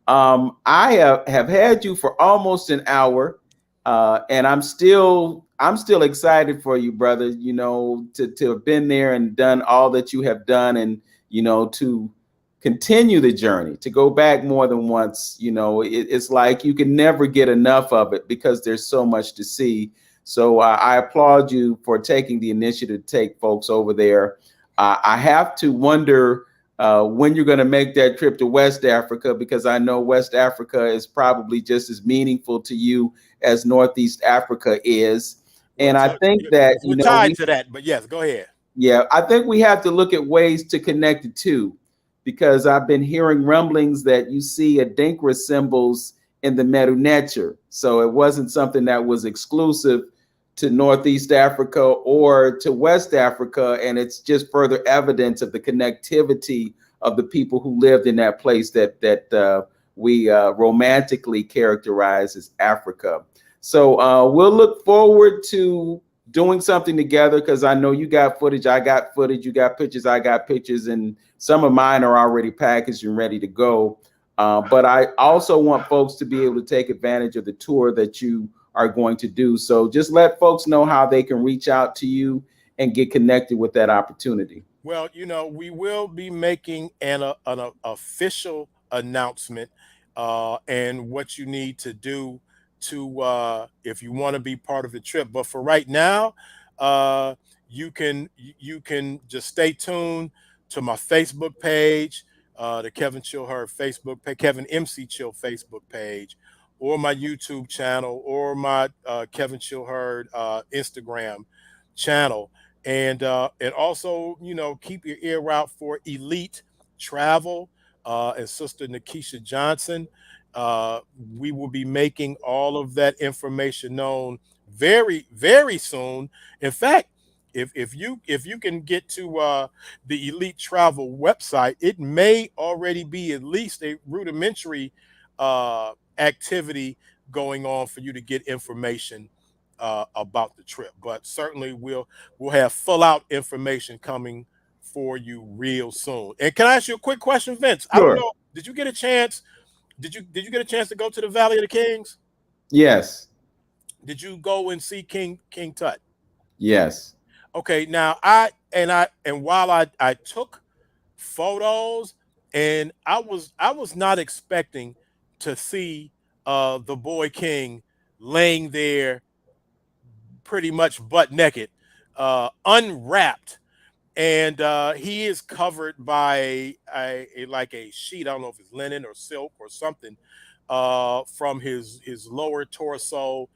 I have had you for almost an hour, and I'm still excited for you, brother. To have been there and done all that you have done, and to continue the journey, to go back more than once. It's like you can never get enough of it because there's so much to see. So I applaud you for taking the initiative to take folks over there. I have to wonder when you're going to make that trip to West Africa, because I know West Africa is probably just as meaningful to you as Northeast Africa is. Well, And I so think that, we're tied to that. But yes, go ahead. yeah, I think we have to look at ways to connect the two, because I've been hearing rumblings that you see Adinkra symbols in the Medu Neter. So it wasn't something that was exclusive to Northeast Africa or to West Africa. And it's just further evidence of the connectivity of the people who lived in that place that we romantically characterize as Africa. So we'll look forward to doing something together, because I know you got footage, I got footage, you got pictures, I got pictures, and some of mine are already packaged and ready to go. But I also want folks to be able to take advantage of the tour that you are going to do. So just let folks know how they can reach out to you and get connected with that opportunity. Well, we will be making an official announcement and what you need to do to if you want to be part of the trip. But for right now, uh, you can just stay tuned to my Facebook page, the Kevin Chilherd Facebook page, Kevin MC Chill Facebook page, or my YouTube channel, or my Kevin Chilherd Instagram channel, and also keep your ear out for Elite Travel and Sister Nikisha Johnson. uh, we will be making all of that information known very very soon. In fact, if you can get to the Elite Travel website, it may already be at least a rudimentary uh, activity going on for you to get information about the trip. But certainly we'll have full out information coming for you real soon. And can I ask you a quick question, Vince? I don't Sure. know. Did you get a chance? Did you get a chance to go to the Valley of the Kings? Yes. Did you go and see King Tut? Yes. Okay, now and while I took photos, and I was not expecting to see the boy king laying there pretty much butt naked, unwrapped, and he is covered by like a sheet. I don't know if it's linen or silk or something, from his lower torso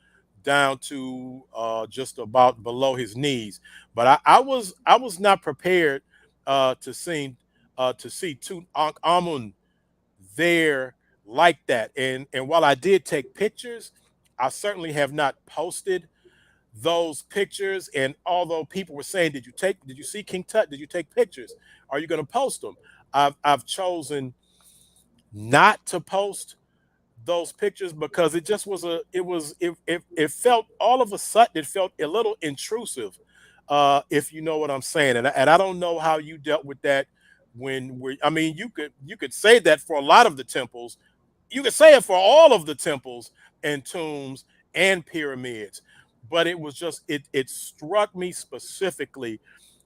down to just about below his knees. But I was not prepared uh, to see to see Tutankhamun there like that. And while I did take pictures, I certainly have not posted those pictures. And although people were saying, did you see King Tut? Did you take pictures? Are you going to post them? I've chosen not to post those pictures because it just was it felt all of a sudden, it felt a little intrusive, if you know what I'm saying. And I don't know how you dealt with that when we I mean you could say that for a lot of the temples. You could say it for all of the temples and tombs and pyramids. But it was just it struck me specifically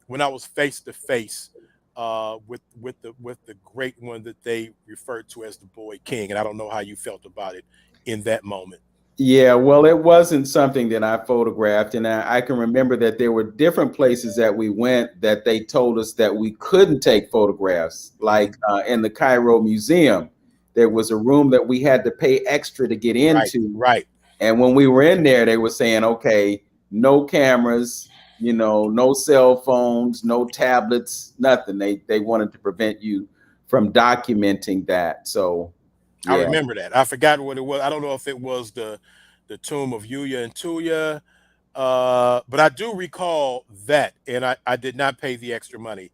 when I was face to face with the great one that they referred to as the boy king. And I don't know how you felt about it in that moment. Yeah, well, it wasn't something that I photographed. And I can remember that there were different places that we went that they told us that we couldn't take photographs. Like Mhm. in the Cairo Museum, there was a room that we had to pay extra to get Right, into. right. And when we were in there, they were saying, okay, no cameras, no cell phones, no tablets, nothing. They wanted to prevent you from documenting that. So, I yeah. remember that. I forgot what it was. I don't know if it was the tomb of Yuya and Tuya. But I do recall that, and I did not pay the extra money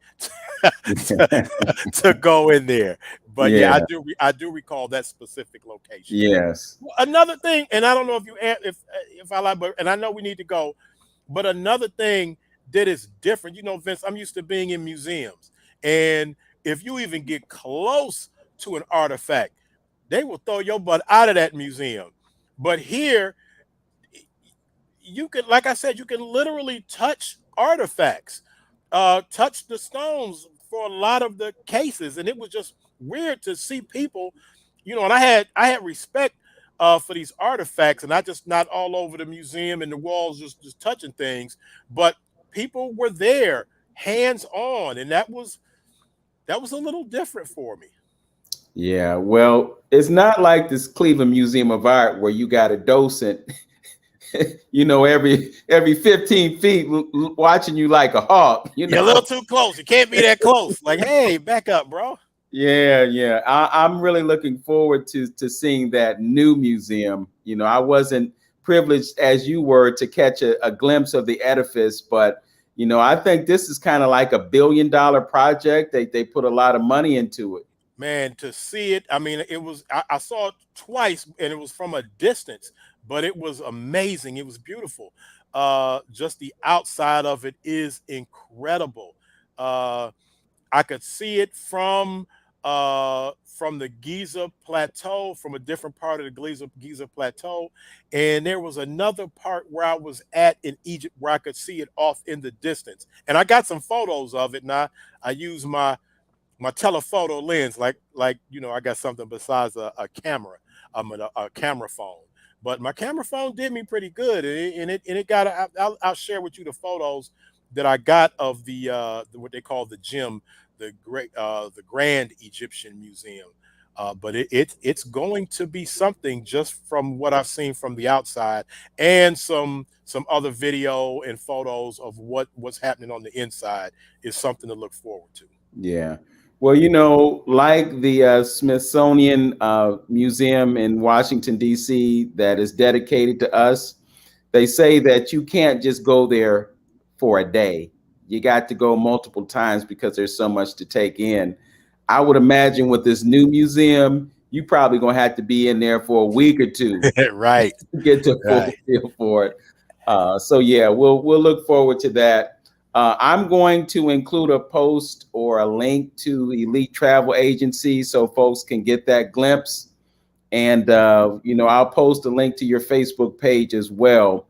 to, to go in there. But yeah, Yeah. I do recall that specific location. Yes. Another thing, and I don't know if if I like, but and I know we need to go, but another thing that is different. Vince, I'm used to being in museums, and if you even get close to an artifact, they will throw your butt out of that museum. But here, you can, like I said, you can literally touch artifacts, touch the stones for a lot of the cases, and it was just weird to see people, and I had respect for these artifacts, and I just not all over the museum and the walls just touching things, but people were there, hands on, and that was a little different for me. Yeah. Well, it's not like this Cleveland Museum of Art where you got a docent, every 15 feet watching you like a hawk, You're a little too close. You can't be that close. Like, hey, back up, bro. Yeah, yeah. I'm really looking forward to seeing that new museum. I wasn't privileged as you were to catch a glimpse of the edifice, but I think this is kind of like a $1 billion project. They put a lot of money into it. Man, to see it, I mean, I saw it twice and it was from a distance, but it was amazing. It was beautiful. Just the outside of it is incredible. Uh, I could see it from the Giza Plateau, from a different part of the Giza Plateau, and there was another part where I was at in Egypt where I could see it off in the distance, and I got some photos of it. Now I use my telephoto lens, I got something besides a camera, a camera phone. But my camera phone did me pretty good, and it got. I'll share with you the photos that I got of what they call the gym, the Grand Egyptian Museum. But it's going to be something just from what I've seen from the outside, and some other video and photos of what's happening on the inside is something to look forward to. Yeah. Well, like the Smithsonian Museum in Washington, D.C., that is dedicated to us, they say that you can't just go there for a day. You got to go multiple times because there's so much to take in. I would imagine with this new museum, you probably gonna have to be in there for a week or two Right, to get the full right. feel for it. So yeah, we'll look forward to that. I'm going to include a post or a link to Elite Travel Agency so folks can get that glimpse. And I'll post a link to your Facebook page as well.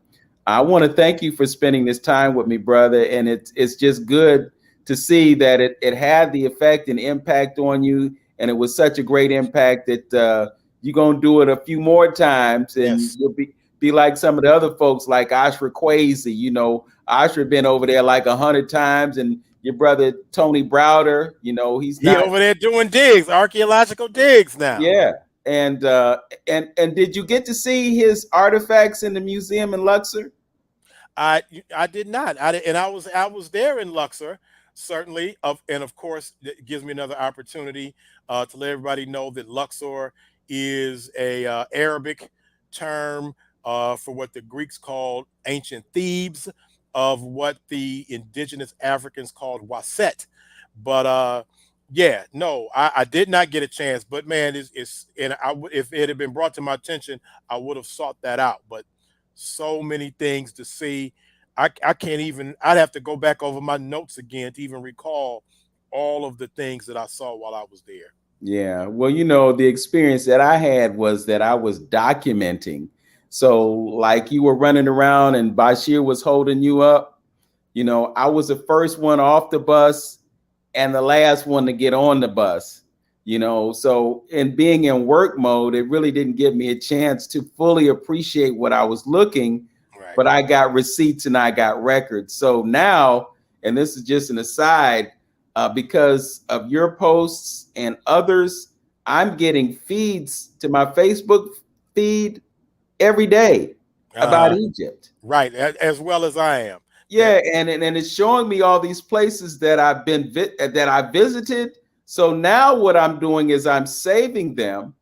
I want to thank you for spending this time with me, brother. And it's just good to see that it had the effect and impact on you. And it was such a great impact that you're gonna do it a few more times, and Yes. you'll be like some of the other folks, like Ashra Kwasi. Ashra been over there like 100 times, and your brother Tony Browder. He's He not. over there doing digs, archaeological digs now. Yeah. And did you get to see his artifacts in the museum in Luxor? I did not. And I was there in Luxor, certainly. And of course, it gives me another opportunity to let everybody know that Luxor is a Arabic term for what the Greeks called ancient Thebes, of what the indigenous Africans called Waset. But yeah, no, I did not get a chance. But man, and if it had been brought to my attention, I would have sought that out. But so many things to see. I can't even. I'd have to go back over my notes again to even recall all of the things that I saw while I was there. Yeah. Well, the experience that I had was that I was documenting. So, like you were running around and Basheer was holding you up, I was the first one off the bus and the last one to get on the bus. So in being in work mode, it really didn't give me a chance to fully appreciate what I was looking, Right. but I got receipts and I got records. So now, and this is just an aside, because of your posts and others, I'm getting feeds to my Facebook feed every day about Uh-huh. Egypt. Right. As well as I am. Eh, Yeah, and it's showing me all these places that that I visited. So now what I'm doing is I'm saving them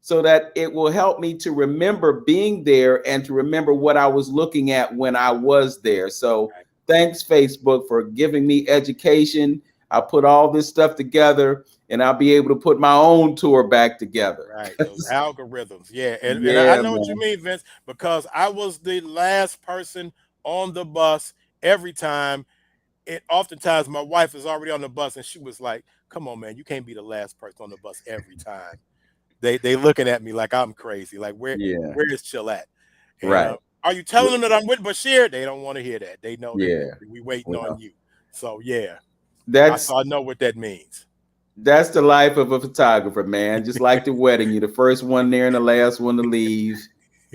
so that it will help me to remember being there and to remember what I was looking at when I was there. So Right. thanks, Facebook, for giving me education. I put all this stuff together and I'll be able to put my own tour back together. Right, those algorithms. Yeah, and I Yeah, know what you man. mean, Vince, because I was the last person on the bus every time. And oftentimes my wife is already on the bus and she was like, "Come on, man, you can't be the last person on the bus every time." They looking at me like I'm crazy. Like Yeah, where is Chill at? And right. are you telling them that I'm with Bashir? They don't want to hear that. They know that Yeah. we waiting on Well, you. So yeah, that's I know what that means. That's the life of a photographer, man. Just like the wedding, you're the first one there and the last one to leave.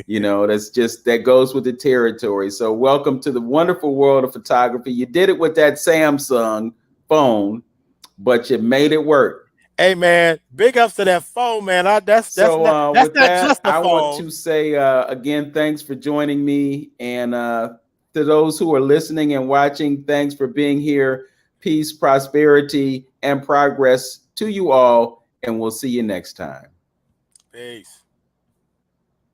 That goes with the territory. So, welcome to the wonderful world of photography. You did it with that Samsung phone, but you made it work. Hey man, big ups to that phone, man. So, That's with not that, just a I want phone. to say again, thanks for joining me. And to those who are listening and watching, thanks for being here. Peace, prosperity, and progress to you all. And we'll see you next time. Peace.